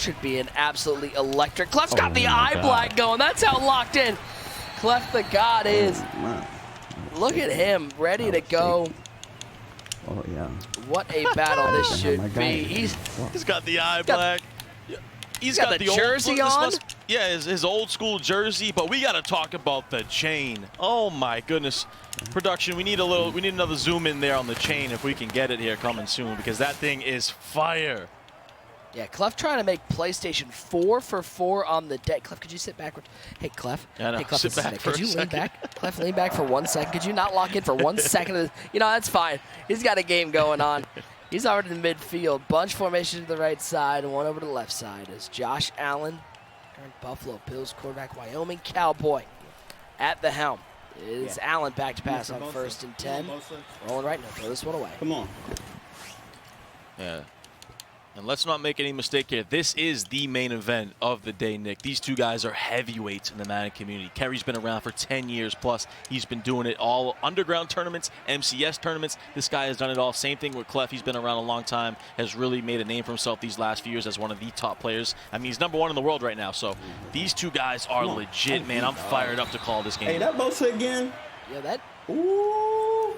should be an absolutely electric. Cleff's got the eye black going. That's how locked in CleffTheGod is. Look at him, ready to go. Oh, yeah. What a battle this should be. He's got the eye black. He's got the jersey on. Yeah, his old school jersey. But we got to talk about the chain. Oh my goodness, production. We need another zoom in there on the chain if we can get it here coming soon, because that thing is fire. Yeah, Cleff trying to make PlayStation 4 for 4 on the day. Cleff, could you sit backward? Hey, Cleff. Yeah, no, hey, Cleff, sit back for could you a lean second. back? Cleff, lean back for 1 second. Could you not lock in for 1 second? You know, that's fine. He's got a game going on. He's already in the midfield. Bunch formation to the right side and one over to the left side as Josh Allen, current Buffalo Bills quarterback, Wyoming Cowboy, at the helm. It is Allen back to pass on 1st and 10. Rolling right now. Throw this one away. Come on. Yeah. And let's not make any mistake here. This is the main event of the day, Nick. These two guys are heavyweights in the Madden community. Kerry's been around for 10 years plus. He's been doing it all underground tournaments, MCS tournaments. This guy has done it all. Same thing with Cleff. He's been around a long time, has really made a name for himself these last few years as one of the top players. I mean, he's #1 in the world right now. So these two guys are legit, man. I'm fired up to call this game. Hey, that Bosa again. Yeah, that Ooh.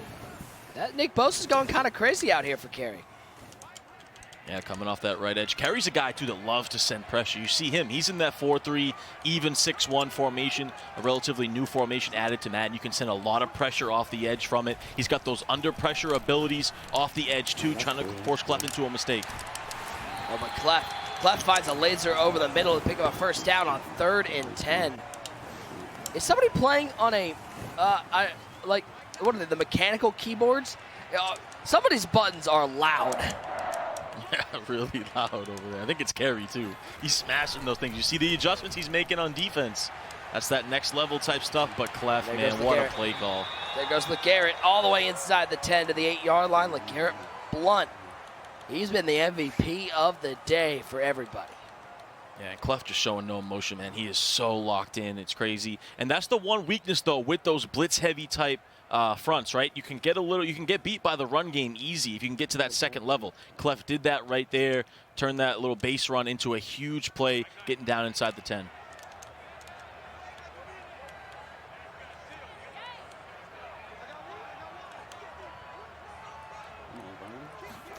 Nick Bosa's going kind of crazy out here for Kerry. Yeah, coming off that right edge. Kerry's a guy, too, that loves to send pressure. You see him. He's in that 4-3, even 6-1 formation, a relatively new formation added to Madden. You can send a lot of pressure off the edge from it. He's got those under-pressure abilities off the edge, too, trying to force Cleff into a mistake. Oh, but Cleff finds a laser over the middle to pick up a 1st down on 3rd and 10. Is somebody playing on a, like, what are they, the mechanical keyboards? Somebody's buttons are loud. Yeah, really loud over there. I think it's Kerry, too. He's smashing those things. You see the adjustments he's making on defense. That's that next level type stuff, but Cleff, man, what a play call. There goes LeGarrette all the way inside the 10 to the 8-yard line. LeGarrette Blunt. He's been the MVP of the day for everybody. Yeah, and Cleff just showing no emotion, man. He is so locked in. It's crazy. And that's the one weakness, though, with those blitz-heavy type fronts, right? You can get beat by the run game easy if you can get to that 2nd level. Cleff did that right there, turned that little base run into a huge play, getting down inside the 10.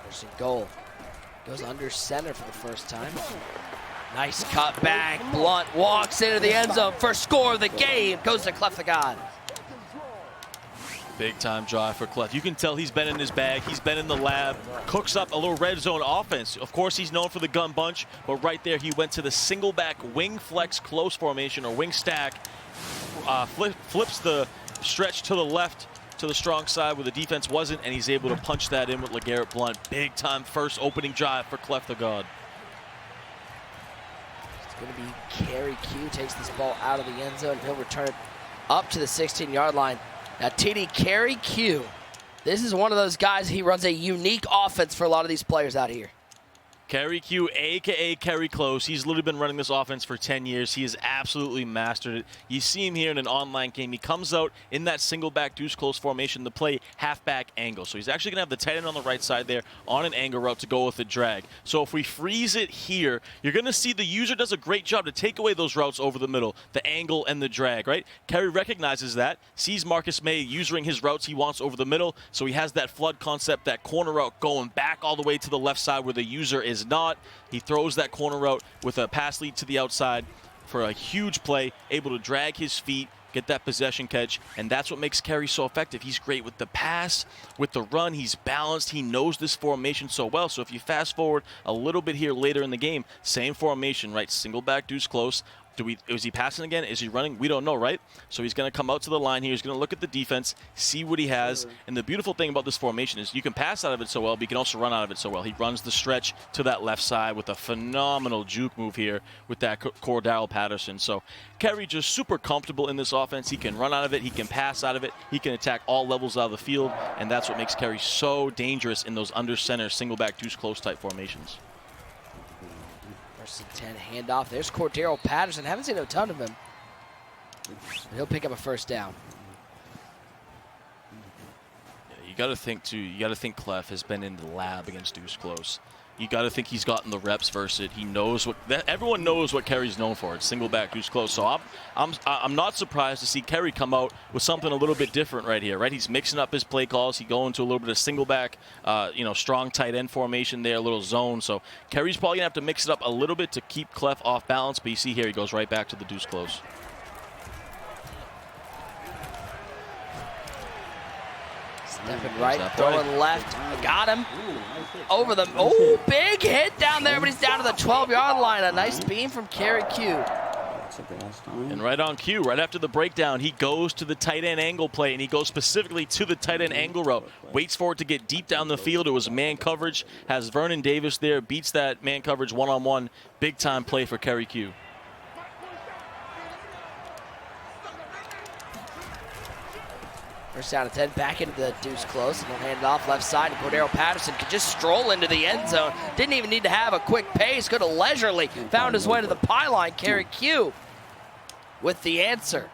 There's a goal. Goes under center for the 1st time. Nice cut back. Blunt walks into the end zone. First score of the game goes to CleffTheGod. Big time drive for Cleff. You can tell he's been in his bag. He's been in the lab. Cooks up a little red zone offense. Of course, he's known for the gun bunch, but right there he went to the single back wing flex close formation or wing stack. Flips the stretch to the left to the strong side where the defense wasn't, and he's able to punch that in with LeGarrette Blunt. Big time first opening drive for CleffTheGod. It's going to be K3rryq takes this ball out of the end zone. He'll return it up to the 16-yard line. Now, TD K3rryq, this is one of those guys, he runs a unique offense for a lot of these players out here. K3rryq, a.k.a. Kerry Close. He's literally been running this offense for 10 years. He has absolutely mastered it. You see him here in an online game. He comes out in that single back deuce close formation to play halfback angle. So he's actually going to have the tight end on the right side there on an angle route to go with the drag. So if we freeze it here, you're going to see the user does a great job to take away those routes over the middle, the angle and the drag, right? Kerry recognizes that, sees Marcus May using his routes he wants over the middle, so he has that flood concept, that corner route going back all the way to the left side where the user is not. He throws that corner route with a pass lead to the outside for a huge play, able to drag his feet, get that possession catch, and that's what makes Kerry so effective. He's great with the pass, with the run. He's balanced. He knows this formation so well. So if you fast forward a little bit here later in the game, same formation, right? Single back deuce close. Is he passing again? Is he running? We don't know, right? So he's going to come out to the line here. He's going to look at the defense, see what he has. And the beautiful thing about this formation is you can pass out of it so well, but you can also run out of it so well. He runs the stretch to that left side with a phenomenal juke move here with that Cordell Patterson. So Kerry just super comfortable in this offense. He can run out of it. He can pass out of it. He can attack all levels out of the field. And that's what makes Kerry so dangerous in those under center, single back, deuce close type formations. 1st and 10 handoff. There's Cordell Patterson. Haven't seen a ton of him. He'll pick up a 1st down. Yeah, got to think too. You got to think Cleff has been in the lab against Deuce Close. You got to think he's gotten the reps versus it. He knows what everyone knows what Kerry's known for. It's single back Deuce Close. So I'm not surprised to see Kerry come out with something a little bit different right here. Right, he's mixing up his play calls. He go into a little bit of single back, strong tight end formation there, a little zone. So Kerry's probably gonna have to mix it up a little bit to keep Cleff off balance. But you see here he goes right back to the Deuce Close. Stepping right, throwing left. Got him. Over the... Oh, big hit down there, but he's down to the 12-yard line. A nice beam from K3rryq. And right on cue, right after the breakdown, he goes to the tight end angle play, and he goes specifically to the tight end angle route. Waits for it to get deep down the field. It was man coverage. Has Vernon Davis there. Beats that man coverage one-on-one. Big-time play for K3rryq. First down and 10, back into the Deuce Close, and then hand it off left side. And Cordero Patterson could just stroll into the end zone. Didn't even need to have a quick pace. Could have leisurely found his way to the pylon. K3rryq with the answer.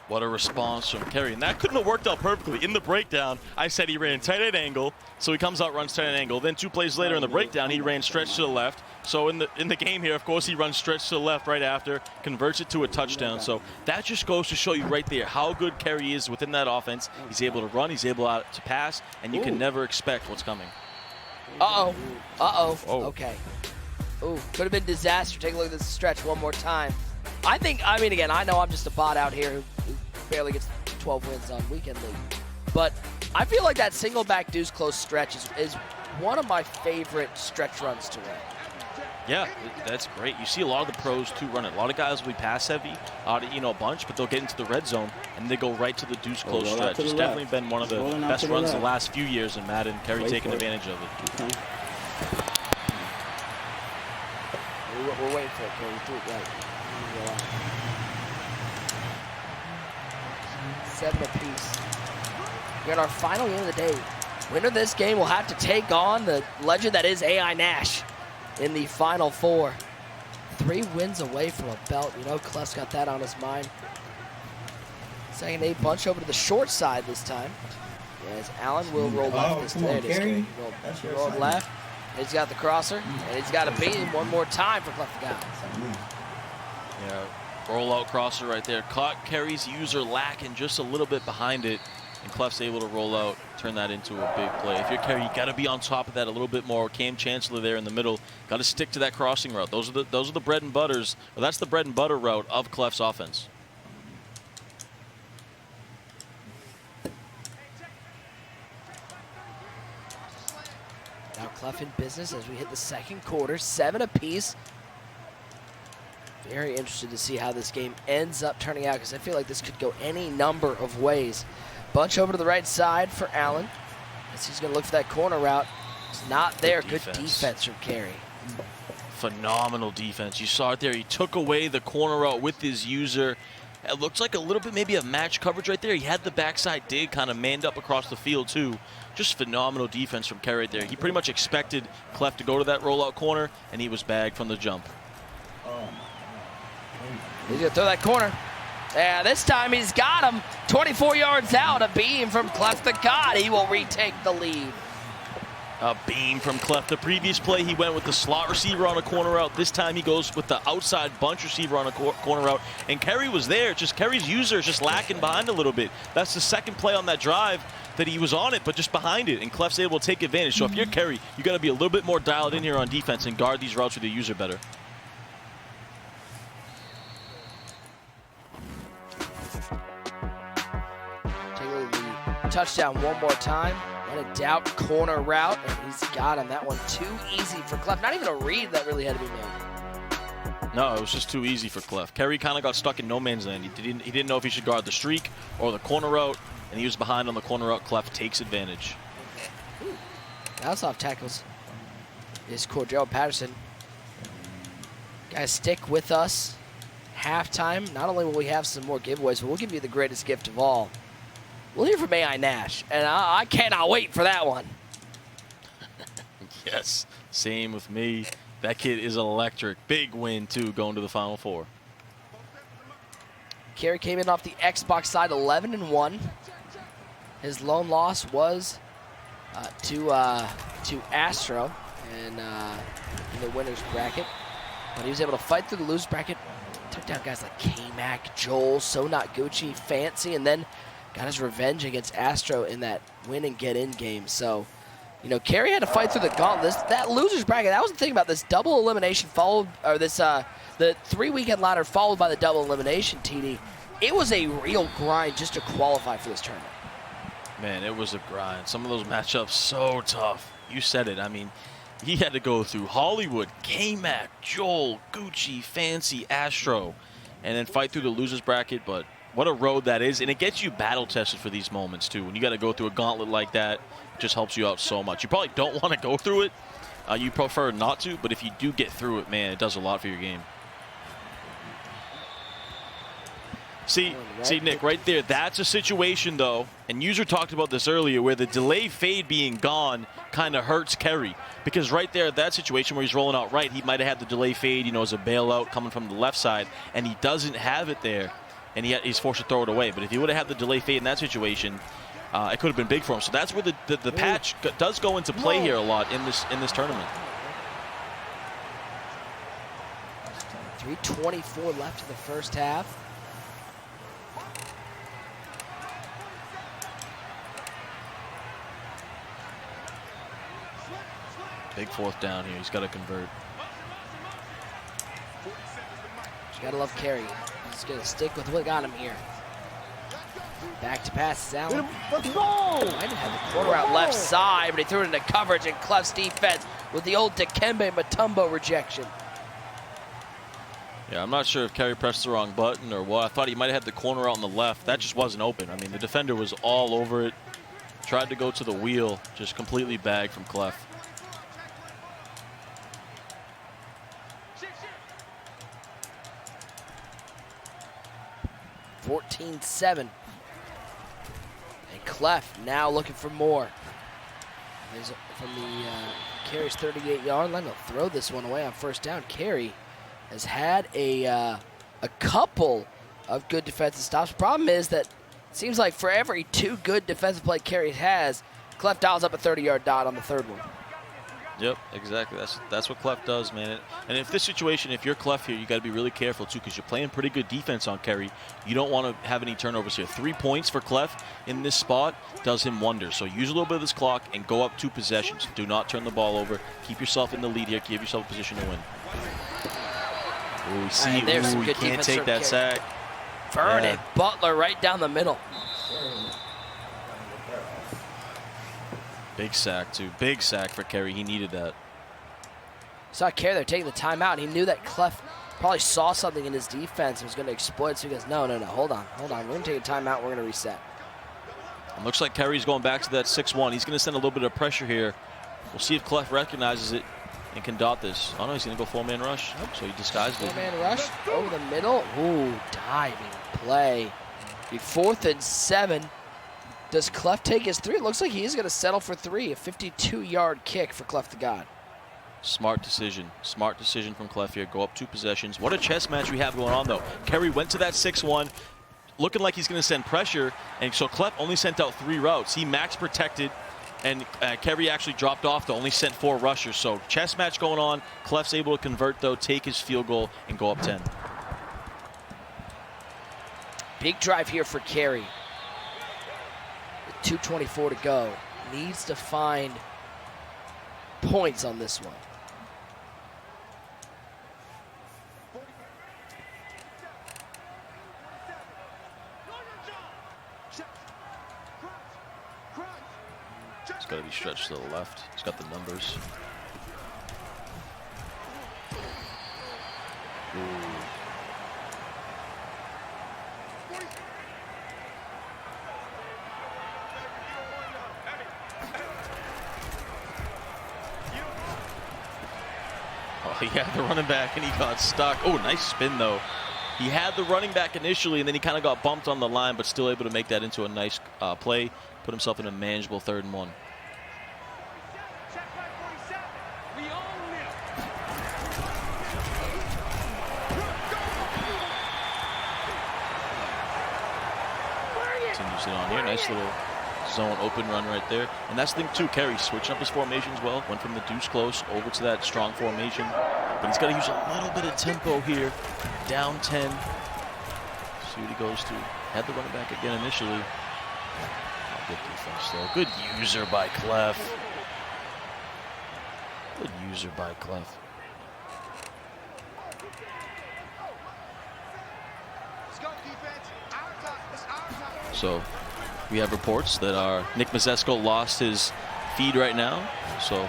What a response from Kerry. And that couldn't have worked out perfectly. In the breakdown, I said he ran tight end angle, so he comes out, runs tight end angle. Then 2 plays later in the breakdown, he ran stretch to the left. So in the game here, of course, he runs stretch to the left right after, converts it to a touchdown. So that just goes to show you right there how good Kerry is within that offense. He's able to run, he's able to pass, and you can never expect what's coming. Uh-oh. Uh-oh. Oh. Okay. Ooh, could have been disaster. Take a look at this stretch one more time. I mean, again, I know I'm just a bot out here who barely gets 12 wins on Weekend League. But I feel like that single back Deuce Close stretch is one of my favorite stretch runs to run. Yeah, that's great. You see a lot of the pros too run it. A lot of guys will be pass heavy, a bunch, but they'll get into the red zone and they go right to the Deuce Close stretch. It's definitely been one of the best runs the last few years in Madden. Kerry taking advantage of it. Okay. We're waiting for it, Kerry. Do it right. 7 apiece. We're at our final game of the day. Winner of this game will have to take on the legend that is AI Nash in the Final Four. 3 wins away from a belt. You know, Cleff's got that on his mind. Second 8 bunch over to the short side this time. As Allen will roll left this Come on, Kerry. Roll left. He's got the crosser, and he's got a beam one more time for CleffTheGod. Yeah, roll out crosser right there. Caught Kerry's user lacking just a little bit behind it, and Cleff's able to roll out, turn that into a big play. If you're Kerry, you got to be on top of that a little bit more. Cam Chancellor there in the middle. Got to stick to that crossing route. Those are the bread and butters. Well, that's the bread and butter route of Cleff's offense. Now Cleff in business as we hit the second quarter, 7 apiece. Very interested to see how this game ends up turning out because I feel like this could go any number of ways. Bunch over to the right side for Allen as he's going to look for that corner route. It's not there. Good defense from Kerry. Phenomenal defense. You saw it there. He took away the corner route with his user. It looks like a little bit maybe a match coverage right there. He had the backside dig kind of manned up across the field too. Just phenomenal defense from Kerry right there. He pretty much expected Cleff to go to that rollout corner, and he was bagged from the jump. He's going to throw that corner. Yeah, this time he's got him. 24 yards out, a beam from CleffTheGod. He will retake the lead. A beam from Cleff. The previous play, he went with the slot receiver on a corner route. This time he goes with the outside bunch receiver on a corner route. And Kerry was there. Just Kerry's user is just lacking behind a little bit. That's the second play on that drive that he was on it, but just behind it. And Cleff's able to take advantage. So if you're Kerry, you got to be a little bit more dialed in here on defense and guard these routes with your user better. Touchdown one more time. When in doubt, corner route, and he's got him. That one too easy for Cleff. Not even a read that really had to be made. No, it was just too easy for Cleff. Kerry kind of got stuck in no man's land. He didn't know if he should guard the streak or the corner route, and he was behind on the corner route. Cleff takes advantage. Bounce off tackles is Cordero Patterson. Guys, stick with us. Halftime, not only will we have some more giveaways, but we'll give you the greatest gift of all. We'll hear from AI Nash, and I cannot wait for that one. Yes, same with me. That kid is electric. Big win, too, going to the Final Four. Kerry came in off the Xbox side 11-1. His lone loss was to Astro and in the winner's bracket. But he was able to fight through the loser's bracket. Took down guys like K3rryq, Joel, So Not Gucci, Fancy, and then got his revenge against Astro in that win and get in game. So, you know, Kerry had to fight through the gauntlet. That loser's bracket, that was the thing about this double elimination followed, or this, the 3-weekend ladder followed by the double elimination, TD. It was a real grind just to qualify for this tournament. Man, it was a grind. Some of those matchups so tough. You said it. I mean, he had to go through Hollywood, K3rryq, Joel, Gucci, Fancy, Astro, and then fight through the loser's bracket. But what a road that is, and it gets you battle tested for these moments too. When you got to go through a gauntlet like that, it just helps you out so much. You probably don't want to go through it. You prefer not to, but if you do get through it, man, it does a lot for your game. See, Nick, right there, that's a situation, though, and User talked about this earlier, where the delay fade being gone kind of hurts Kerry. Because right there, that situation where he's rolling out right, he might have had the delay fade, you know, as a bailout coming from the left side, and he doesn't have it there, and he's forced to throw it away. But if he would have had the delay fade in that situation, it could have been big for him. So that's where the patch does go into play here a lot in this tournament. 3:24 left in the first half. Big fourth down here. He's got to convert. You got to love Kerry. He's going to stick with what got him here. Back to pass, Allen. Let's go! Might have had the corner out left side, but he threw it into coverage, and Cleff's defense with the old Dikembe Mutombo rejection. Yeah, I'm not sure if Kerry pressed the wrong button or what. I thought he might have had the corner out on the left. That just wasn't open. I mean, the defender was all over it. Tried to go to the wheel, just completely bagged from Cleff. 14-7. And Cleff now looking for more. He's from the Kerry's 38-yard line. He'll throw this one away on first down. Kerry has had a couple of good defensive stops. Problem is that it seems like for every 2 good defensive play Kerry has, Cleff dials up a 30-yard dot on the 3rd one. Yep, exactly. That's what Cleff does, man. And if this situation, if you're Cleff here, you got to be really careful too, because you're playing pretty good defense on Kerry. You don't want to have any turnovers here. 3 points for Cleff in this spot does him wonders. So use a little bit of this clock and go up 2 possessions. Do not turn the ball over. Keep yourself in the lead here. Give yourself a position to win. Ooh, see, you can't take that sack. Vernon Butler right down the middle. Big sack, too. Big sack for Kerry. He needed that. Saw Kerry there taking the timeout. He knew that Cleff probably saw something in his defense and was going to exploit. So he goes, no, hold on. We're going to take a timeout. We're going to reset. It looks like Kerry's going back to that 6-1. He's going to send a little bit of pressure here. We'll see if Cleff recognizes it and can dot this. Oh, no, he's going to go 4-man rush. So he disguised it. 4-man rush over the middle. Ooh, diving play. Be 4th and 7. Does Cleff take his 3? It looks like he is going to settle for 3. A 52-yard kick for CleffTheGod. Smart decision. Smart decision from Cleff here. Go up 2 possessions. What a chess match we have going on, though. Kerry went to that 6-1, looking like he's going to send pressure, and so Cleff only sent out 3 routes. He max protected, and Kerry actually dropped off to only sent 4 rushers. So chess match going on. Cleff's able to convert, though, take his field goal, and go up 10. Big drive here for Kerry. 2:24 to go. Needs to find points on this one. It's got to be stretched to the left. He's got the numbers. Ooh. He had the running back and he got stuck. Oh, nice spin though. He had the running back initially and then he kind of got bumped on the line, but still able to make that into a nice play. Put himself in a manageable 3rd and 1. Continues it on here. Nice little zone open run right there. And that's the thing too, Kerry switching up his formations well. Went from the deuce close over to that strong formation. But he's got to use a little bit of tempo here. Down 10. See what he goes to. Had the running back again initially. Oh, good defense though. Good user by Cleff. Good user by Cleff. So we have reports that our Nick Mazesco lost his feed right now. So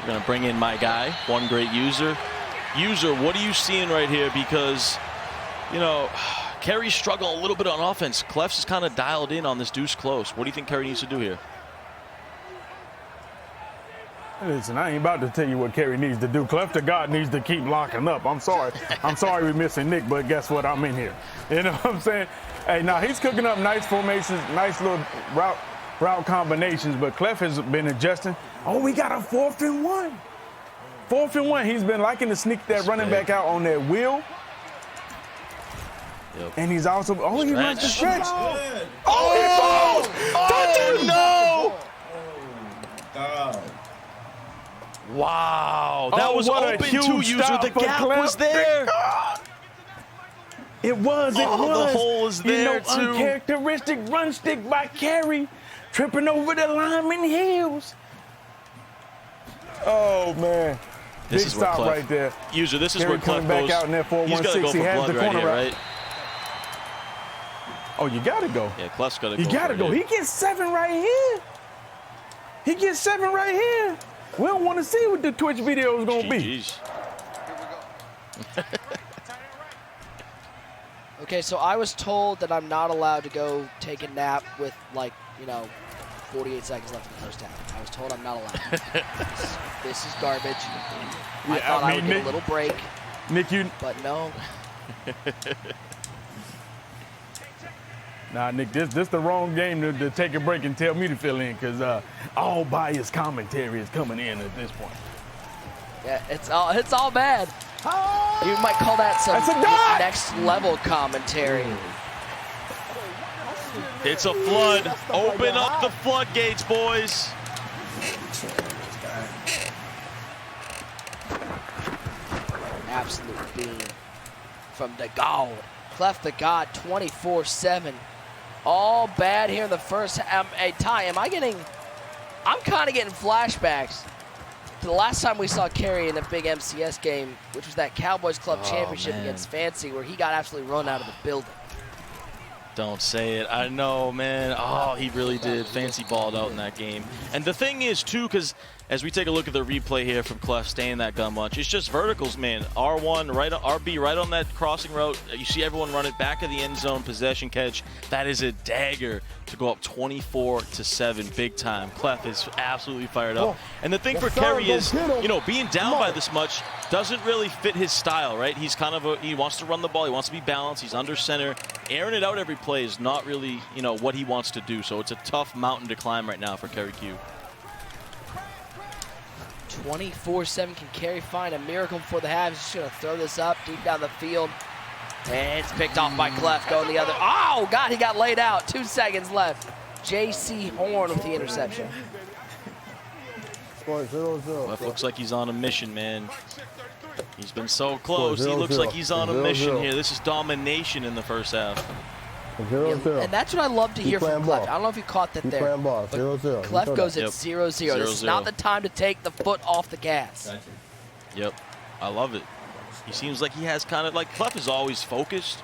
we're going to bring in my guy, one great user. User, what are you seeing right here? Because, you know, Kerry's struggling a little bit on offense. Cleff's is kind of dialed in on this deuce close. What do you think Kerry needs to do here? Listen, I ain't about to tell you what Kerry needs to do. CleffTheGod needs to keep locking up. I'm sorry. I'm sorry we're missing Nick, but guess what? I'm in here. You know what I'm saying? Hey, now he's cooking up nice formations, nice little route combinations, but Cleff has been adjusting. Oh, we got a 4th and 1. 4th and 1. He's been liking to sneak that running back out on that wheel. Yep. And he's also, he runs the stretch. Oh, he no! Wow, that was open too, user. The gap was there. It was. The hole is there too. Uncharacteristic run stick by Kerry, tripping over the lineman heels. Oh man, this big is where stop Cleff, right there. User, this is Kerry where Cleff coming back goes. out in that 4-1-6. He's got to go for He has blood the right corner here, route. right? Oh, you gotta go. Yeah, Cleff's got to go. You gotta go. He gets 7 right here. He gets 7 right here. We don't want to see what the Twitch video is gonna be. Okay, so I was told that I'm not allowed to go take a nap with, like, 48 seconds left in the first half. I was told I'm not allowed. This is garbage. I thought I would get a little break. Nick, but no. Nah, Nick, this the wrong game to take a break and tell me to fill in, because all biased commentary is coming in at this point. Yeah, it's all bad. You might call that some next level commentary. It's a flood. Open up the floodgates, boys. Absolute beam from the God. CleffTheGod 24/7. All bad here in the first half. Hey, Ty, I'm kind of getting flashbacks to the last time we saw Kerry in a big MCS game, which was that Cowboys Club Championship against Fancy, where he got absolutely run out of the building. Don't say it. I know, man. Oh, he really did. Fancy balled out in that game. And the thing is, too, because as we take a look at the replay here from Cleff staying that gun bunch, it's just verticals, man. R1, right on, RB, right on that crossing route. You see everyone run it back of the end zone, possession catch. That is a dagger to go up 24-7, big time. Cleff is absolutely fired up. And the thing for Kerry is, being down by this much doesn't really fit his style, right? He's kind of he wants to run the ball. He wants to be balanced. He's under center. Airing it out every play is not really, what he wants to do. So it's a tough mountain to climb right now for K3rryq. 24/7. Can Kerry find a miracle before the half? He's just going to throw this up deep down the field. And it's picked off by Cleff going the other. Oh, God, he got laid out. 2 seconds left. J.C. Horn with the interception. Cleff looks like he's on a mission, man. He's been so close. He looks like he's on a mission here. This is domination in the first half. And that's what I love to hear from Cleff. I don't know if you caught that there. But Cleff goes at 0-0. This is not the time to take the foot off the gas. Yep. I love it. He seems like he has kind of Cleff is always focused,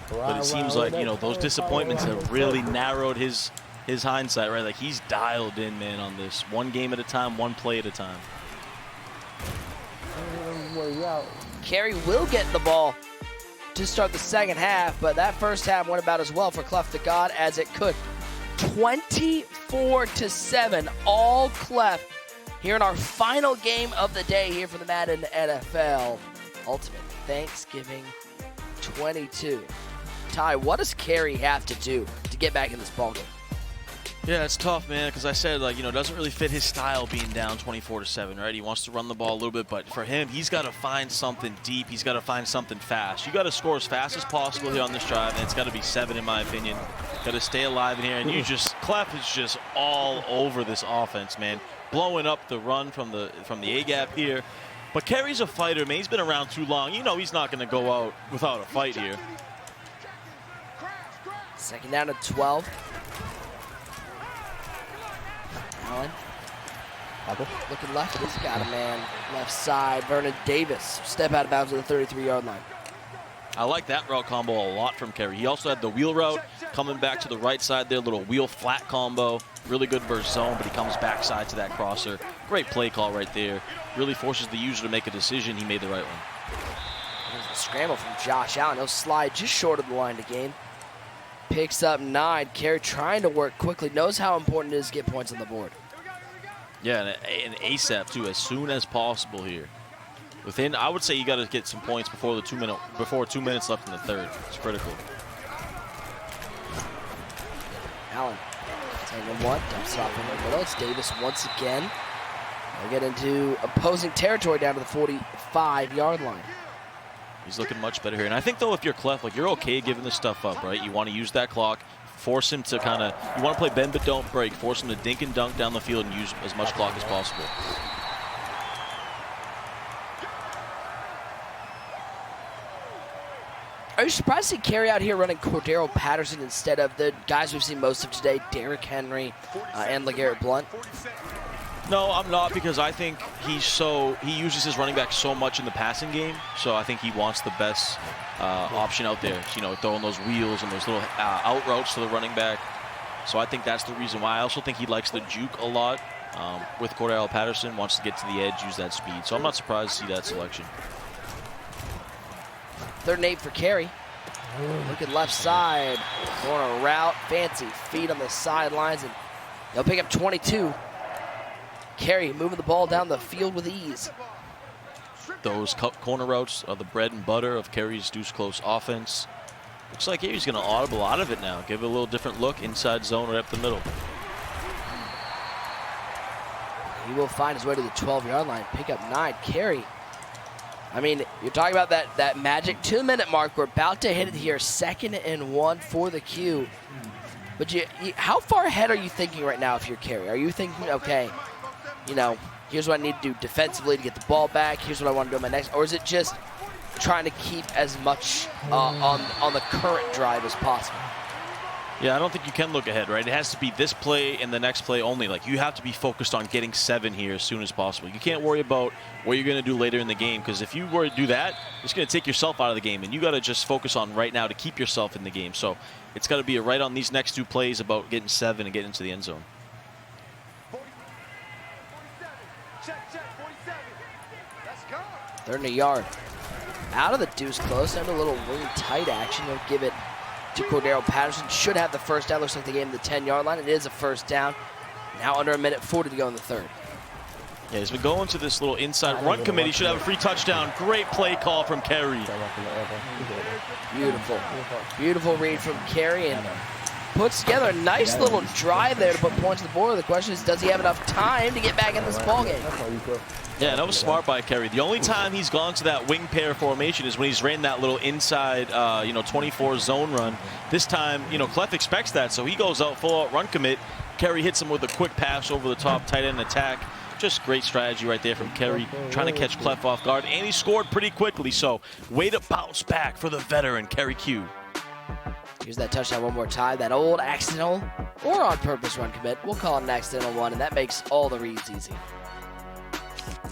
but it seems like, those disappointments have really narrowed his hindsight, right? Like, he's dialed in, man, on this. One game at a time, one play at a time. Kerry will get the ball to start the second half, but that first half went about as well for CleffTheGod as it could. 24-7, all Cleff here in our final game of the day here for the Madden NFL Ultimate Thanksgiving 22. Ty, what does Kerry have to do to get back in this ballgame? Yeah, it's tough, man, because I said, like, it doesn't really fit his style being down 24-7, right? He wants to run the ball a little bit, but for him, he's got to find something deep. He's got to find something fast. You got to score as fast as possible here on this drive, and it's got to be 7, in my opinion. Got to stay alive in here, and Cleff is just all over this offense, man, blowing up the run from the A-gap here. But Kerry's a fighter, man. He's been around too long. He's not going to go out without a fight here. Second down to 12. Allen. Looking left. He's got a man left side. Vernon Davis. Step out of bounds at the 33-yard line. I like that route combo a lot from Kerry. He also had the wheel route coming back to the right side there. Little wheel flat combo. Really good versus zone, but he comes backside to that crosser. Great play call right there. Really forces the user to make a decision. He made the right one. There's the scramble from Josh Allen. He'll slide just short of the line to gain. Picks up 9. Kerry trying to work quickly. Knows how important it is to get points on the board. Yeah, and ASAP too, as soon as possible here. I would say you got to get some points before 2 minutes left in the third. It's critical. Allen taking one, dumps it off in the middle. It's Davis once again. They'll get into opposing territory down to the 45-yard line. He's looking much better here. And I think, though, if you're Cleff, like, you're okay giving this stuff up, right? You want to use that clock, force him to you want to play bend but don't break, force him to dink and dunk down the field and use as much clock as possible. Are you surprised to see Kerry out here running Cordero Patterson instead of the guys we've seen most of today, Derrick Henry and LeGarrette Blount? No, I'm not, because I think he uses his running back so much in the passing game, so I think he wants the best option out there. Throwing those wheels and those little out routes to the running back. So I think that's the reason why. I also think he likes the juke a lot with Cordero Patterson, wants to get to the edge, use that speed. So I'm not surprised to see that selection. 3rd and 8 for Kerry. Look at left side. Going a route, fancy feet on the sidelines, and they'll pick up 22. Kerry moving the ball down the field with ease. Those corner routes are the bread and butter of Kerry's deuce close offense. Looks like Kerry's going to audible out of it now. Give it a little different look, inside zone right up the middle. He will find his way to the 12-yard line, pick up 9. Kerry, I mean, you're talking about that magic 2-minute mark. We're about to hit it here, 2nd and 1 for the Q. But how far ahead are you thinking right now if you're Kerry? Are you thinking, okay, here's what I need to do defensively to get the ball back. Here's what I want to do in my next. Or is it just trying to keep as much on the current drive as possible? Yeah, I don't think you can look ahead, right? It has to be this play and the next play only. Like, you have to be focused on getting 7 here as soon as possible. You can't worry about what you're going to do later in the game, because if you were to do that, it's going to take yourself out of the game, and you got to just focus on right now to keep yourself in the game. So it's got to be right on these next 2 plays about getting 7 and getting into the end zone. 3rd and a yard. Out of the deuce close, down to a little wing tight action. He'll give it to Cordero Patterson. Should have the first down. Looks like they gave him the 10-yard line. It is a first down. Now under 1:40 to go in the 3rd. Yeah, he's been going to this little inside run commit. He should have a free touchdown. Great play call from Kerry. Beautiful. Beautiful read from Kerry, and puts together a nice little drive there to put points on the board. The question is, does he have enough time to get back in this ballgame? Yeah, that was smart by Kerry. The only time he's gone to that wing pair formation is when he's ran that little inside, 24 zone run. This time, Cleff expects that, so he goes out full out run commit. Kerry hits him with a quick pass over the top, tight end attack. Just great strategy right there from Kerry, trying to catch Cleff off guard, and he scored pretty quickly. So way to bounce back for the veteran K3rryq. Here's that touchdown one more time. That old accidental or on purpose run commit. We'll call it an accidental one, and that makes all the reads easy.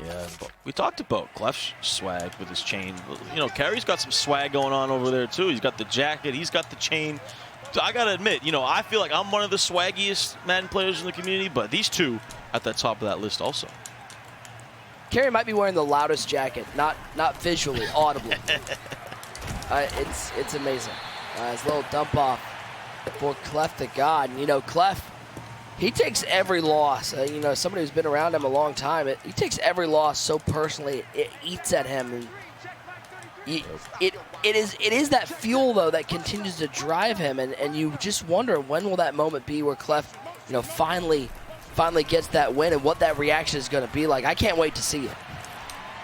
Yeah, we talked about Cleff's swag with his chain. Kerry's got some swag going on over there too. He's got the jacket, he's got the chain. So I gotta admit, I feel like I'm one of the swaggiest Madden players in the community, but these two at the top of that list also. Kerry might be wearing the loudest jacket, not visually, audibly. It's amazing. His little dump off for CleffTheGod. Cleff, he takes every loss. Somebody who's been around him a long time, he takes every loss so personally. It eats at him. And it is that fuel, though, that continues to drive him. And you just wonder, when will that moment be where Cleff you know, finally gets that win and what that reaction is going to be like. I can't wait to see it.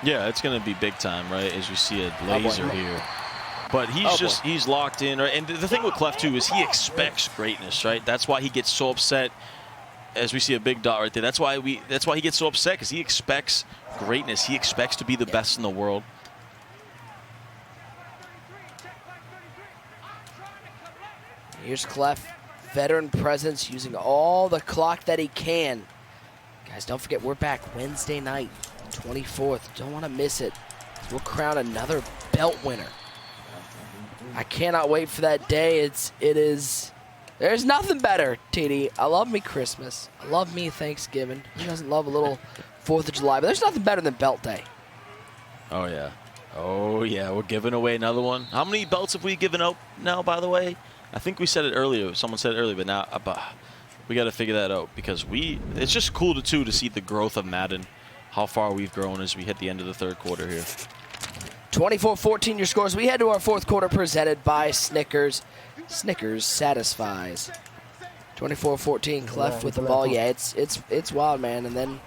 Yeah, it's going to be big time, right, as you see a laser here. But he's locked in. And the thing with Cleff, too, is he expects greatness, right? That's why he gets so upset as we see a big dot right there. That's why he gets so upset, because he expects greatness. He expects to be the best in the world. Here's Cleff, veteran presence, using all the clock that he can. Guys, don't forget, we're back Wednesday night, 24th. Don't want to miss it. We'll crown another belt winner. I cannot wait for that day. There's nothing better, TD. I love me Christmas. I love me Thanksgiving. Who doesn't love a little 4th of July? But there's nothing better than belt day. Oh, yeah. Oh, yeah. We're giving away another one. How many belts have we given out now, by the way? I think we said it earlier. Someone said it earlier, but now we got to figure that out, because it's just cool to see the growth of Madden, how far we've grown as we hit the end of the third quarter here. 24-14 your scores. We head to our 4th quarter, presented by Snickers. Snickers satisfies. 24-14, Cleff with the ball. Yeah, it's wild, man. And then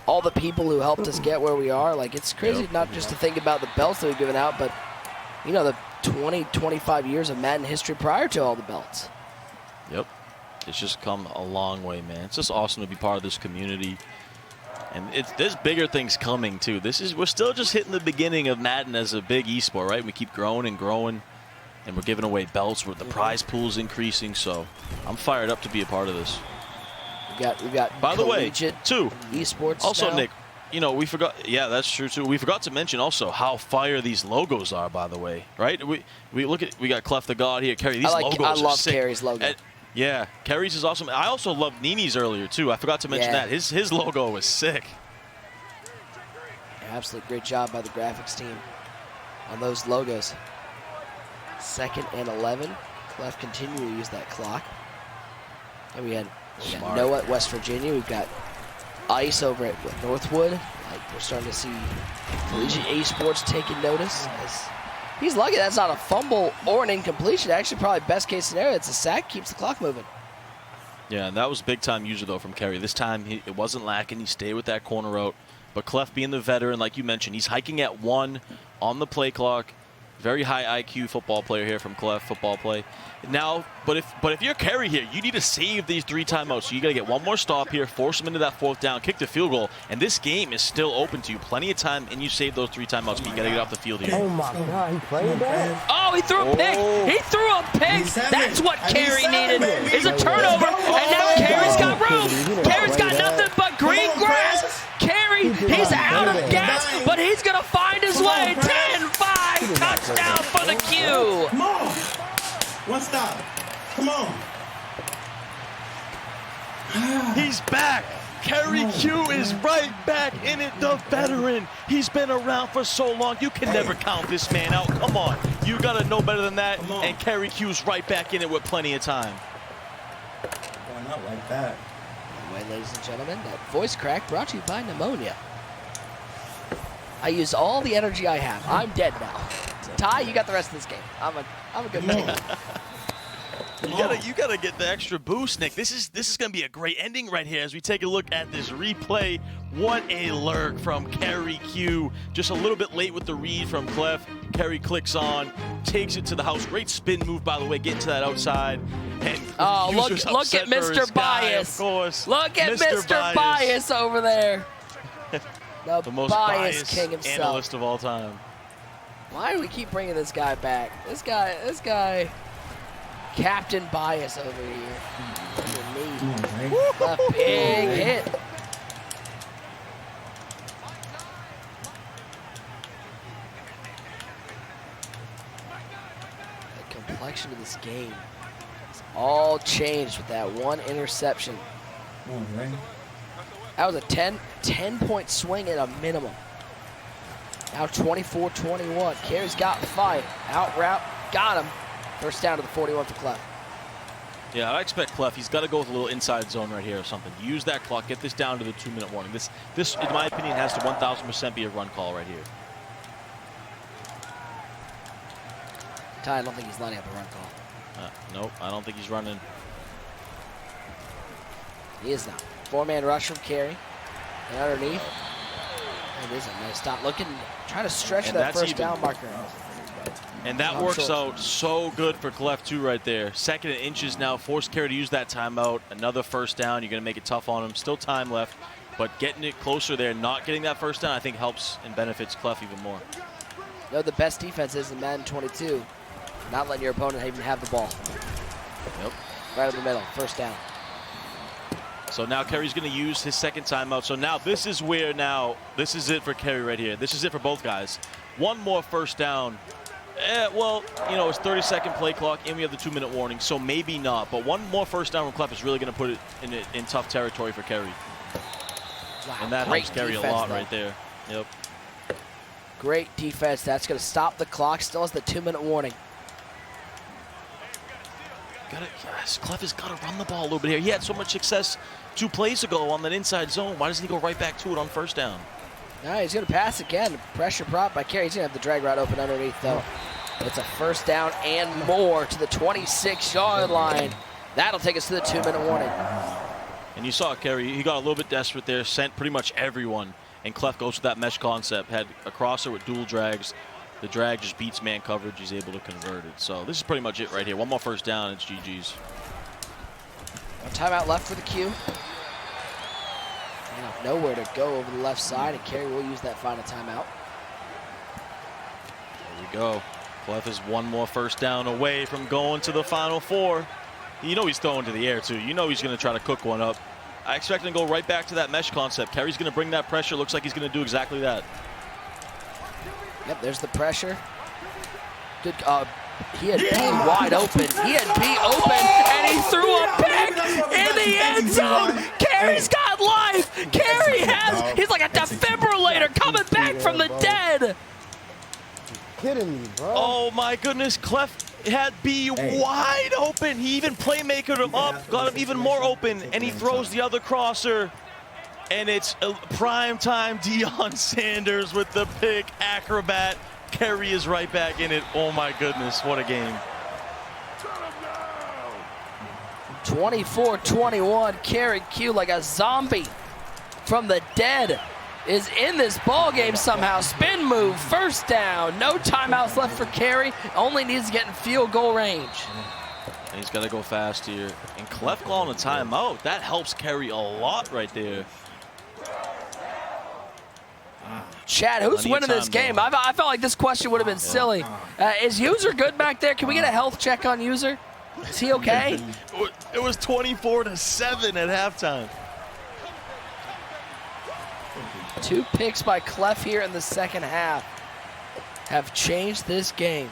all the people who helped us get where we are, like, it's crazy not just to think about the belts that we've given out, but, you know, the 20, 25 years of Madden history prior to all the belts. Yep. It's just come a long way, man. It's just awesome to be part of this community. And there's bigger things coming, too. We're still just hitting the beginning of Madden as a big esport, right? We keep growing and growing, and we're giving away belts where the prize pool's increasing, so I'm fired up to be a part of this. We got by the way, too, esports also now. Nick, you know, we forgot. Yeah, that's true too. We forgot to mention also how fire these logos are. By the way, right? We got CleffTheGod here, Kerry. These logos I are love sick. Kerry's logo. Yeah, Kerry's is awesome. I also loved Nini's earlier too. I forgot to mention that his logo was sick. Yeah, absolutely great job by the graphics team on those logos. 2nd and 11. Cleff continue to use that clock. And we got Noah at West Virginia. We've got Ice over at Northwood. Like, we're starting to see collegiate esports taking notice. He's lucky that's not a fumble or an incompletion. Actually, probably best case scenario, it's a sack, keeps the clock moving. Yeah, and that was big time user though from Kerry. This time it wasn't lacking. He stayed with that corner route. But Cleff, being the veteran, like you mentioned, he's hiking at 1 on the play clock. Very high IQ football player here from Cleff football play. Now, but if you're Kerry here, you need to save these 3 timeouts. So you got to get one more stop here, force them into that 4th down, kick the field goal, and this game is still open to you. Plenty of time, and you save those 3 timeouts, but you got to get off the field here. Oh my God, he played that? Oh, he threw a pick. He threw a pick. That's what Kerry needed, is a turnover, and now Kerry's got room. Kerry's got nothing but green grass. Kerry, he's out of gas, but he's going to find his way. 10-5, touchdown for the Q. Come on. One stop. Come on. He's back. K3rryq is right back in it, the veteran. He's been around for so long. You can never count this man out. Come on. You got to know better than that. And K3rryq's right back in it with plenty of time. Going out like that. Anyway, ladies and gentlemen, that voice crack brought to you by pneumonia. I use all the energy I have. I'm dead now. Ty, you got the rest of this game. I'm a good man. You gotta get the extra boost, Nick. This is gonna be a great ending right here as we take a look at this replay. What a lurk from K3rryq. Just a little bit late with the read from Cleff. Kerry clicks on, takes it to the house. Great spin move, by the way, getting to that outside. And look at Mr. Bias. Of course. Look at Mr. Bias over there. The most bias king himself. Analyst of all time. Why do we keep bringing this guy back? This guy, Captain Bias over here. A big hit. The complexion of this game is all changed with that one interception. That was a 10-point swing at a minimum. Now 24-21. Kerry's got 5. Out route. Got him. First down to the 41 for Cleff. Yeah, I expect Cleff. He's got to go with a little inside zone right here or something. Use that clock. Get this down to the 2-minute warning. This, in my opinion, has to 1,000% be a run call right here. Ty, I don't think he's lining up a run call. Nope, I don't think he's running. He is not. 4-man rush from Kerry. And underneath. It is a nice stop. Looking, trying to stretch And that that's first down marker. And that works out so good for Cleff, too, right there. 2nd and inches now. Force Kerry to use that timeout. Another first down. You're going to make it tough on him. Still time left. But getting it closer there, not getting that first down, I think helps and benefits Cleff even more. You know, the best defense is in Madden 22. Not letting your opponent even have the ball. Yep. Right in the middle. First down. So now Kerry's going to use his 2nd timeout. So now this is where this is it for Kerry right here. This is it for both guys. One more first down. Well, you know, it's 30-second play clock, and we have the 2-minute warning, so maybe not. But one more first down from Cleff is really going to put it in tough territory for Kerry. Wow, And that helps Kerry a lot right there. Yep. Great defense. That's going to stop the clock. Still has the 2-minute warning. Yes, Cleff has got to run the ball a little bit here. He had so much success 2 plays ago on that inside zone. Why doesn't he go right back to it on first down? Now he's going to pass again. Pressure brought by Kerry. He's going to have the drag route open underneath, though. It's a first down and more to the 26-yard line. That'll take us to the 2-minute warning. And you saw Kerry, he got a little bit desperate there, sent pretty much everyone. And Cleff goes with that mesh concept, had a crosser with dual drags. The drag just beats man coverage. He's able to convert it. So this is pretty much it right here. One more first down, it's GG's. One timeout left for the Q. Nowhere to go over the left side, and Kerry will use that final timeout. There we go. Cleff is one more first down away from going to the Final Four. You know he's throwing to the air, too. You know he's going to try to cook one up. I expect him to go right back to that mesh concept. Kerry's going to bring that pressure. Looks like he's going to do exactly that. Yep, there's the pressure. Good. He had B wide open. He had B open, and he threw a pick in the end zone. Kerry's got life. Kerry he's like a defibrillator coming back from the dead. Kidding me, bro. Oh, my goodness. Cleff had B wide open. He even playmakered him up, got him even more open, and he throws the other crosser. And it's a primetime Deion Sanders with the pick acrobat. Kerry is right back in it. Oh my goodness, what a game. 24-21, K3rryq like a zombie from the dead is in this ball game somehow. Spin move, first down. No timeouts left for Kerry. Only needs to get in field goal range. And he's got to go fast here. And Cleff calling a timeout. That helps Kerry a lot right there. Chad, who's winning this game? I felt like this question would have been silly. Is User good back there? Can we get a health check on User? Is he okay? It was 24-7 at halftime. 2 picks by Cleff here in the second half have changed this game.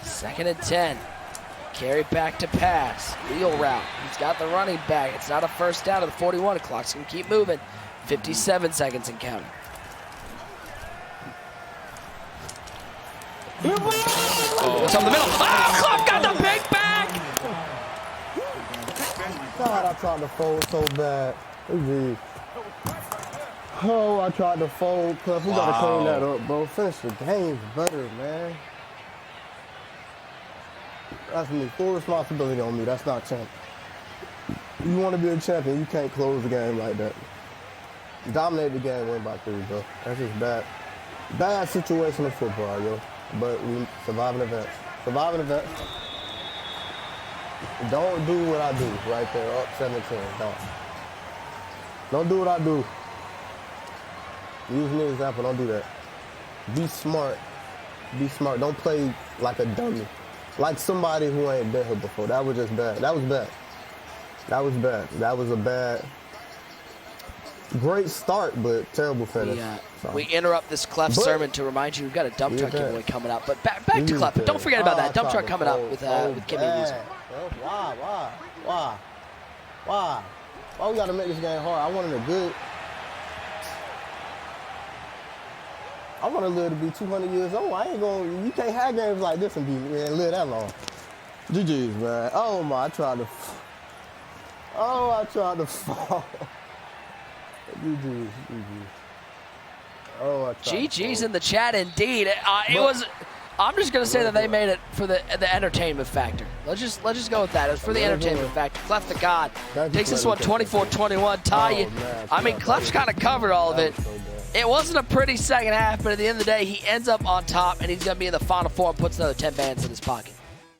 Second and 10. Kerry back to pass. Wheel route. He's got the running back. It's not a first down to the 41. Clock's going to keep moving. 57 seconds and counting. It's on the middle. Oh, Cleff got the big back! God, I tried to fold so bad. Oh, I tried to fold, Cleff. We gotta clean that up, bro. Finish the game better, man. That's me. Full responsibility on me. That's not champ. You want to be a champion, you can't close the game like that. Dominate the game, win by 3, bro. That's just bad. Bad situation in football, yo. But we surviving events. Surviving events. Don't do what I do right there, up 17. Don't do what I do. Use me as an example. Don't do that. Be smart. Be smart. Don't play like a dummy. Like somebody who ain't been here before. That was just bad. That was bad. That was bad. That was a bad, great start, but terrible finish. We interrupt this Cleff sermon to remind you we've got a dump truck giveaway coming up. But back to Cleff. But don't forget about that dump truck coming up with Kimmy and User. Why we gotta make this game hard? I wanted a good. I want to live to be 200 years old. I ain't going. You can't have games like this and live that long. GG's, man. Oh my! I tried to fall. GG's. Oh, I tried GG's in the chat, indeed. It was I'm just gonna say that they made it for the entertainment factor. Let's just go with that. It's for the entertainment factor. CleffTheGod takes this one 24-21. Tie you. I mean, Cleff's kind of covered all of it. It wasn't a pretty second half, but at the end of the day, he ends up on top, and he's gonna be in the Final Four and puts another 10 bands in his pocket.